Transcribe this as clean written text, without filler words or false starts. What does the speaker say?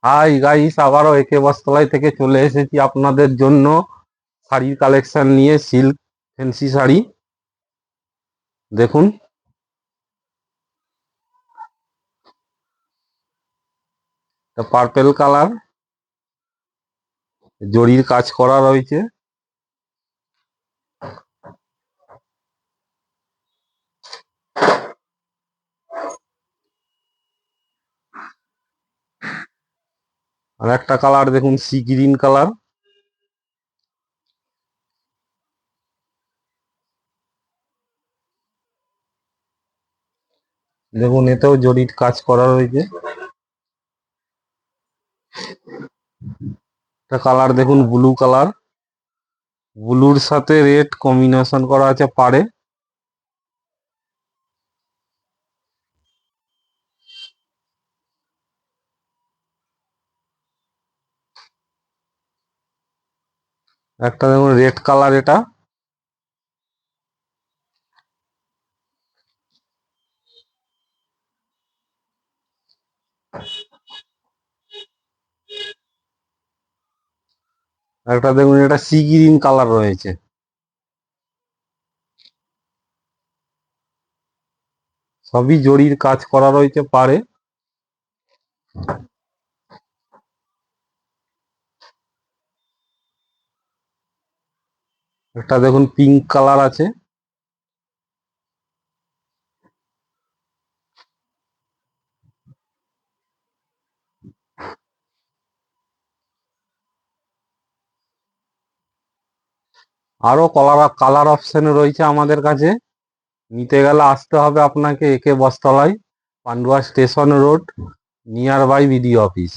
Hi guys, আবারও একে বস্ত্রালয় থেকে চলে এসেছি আপনাদের জন্য শাড়ির কালেকশন নিয়ে। সিল্ক ফ্যান্সি শাড়ি দেখুন, পার্পেল কালার, জরির কাজ করা রয়েছে। আর একটা কালার দেখুন, সি গ্রিন কালার। দেখুন, এতেও জরির কাজ করা রয়েছে। একটা কালার দেখুন, ব্লু কালার, ব্লুর সাথে রেড কম্বিনেশন করা আছে পাড়ে। একটা দেখুন রেড কালার, এটা একটা দেখুন, এটা সি গ্রিন কালার রয়েছে। সবই জরির কাজ করা রয়েছে পাড়ে। একটা দেখুন পিঙ্ক কালার আছে। আরো কালার অপশন রয়েছে আমাদের কাছে। নিতে গেলে আসতে হবে আপনাকে A K Bastralaya, Pandua station road, near by BD office.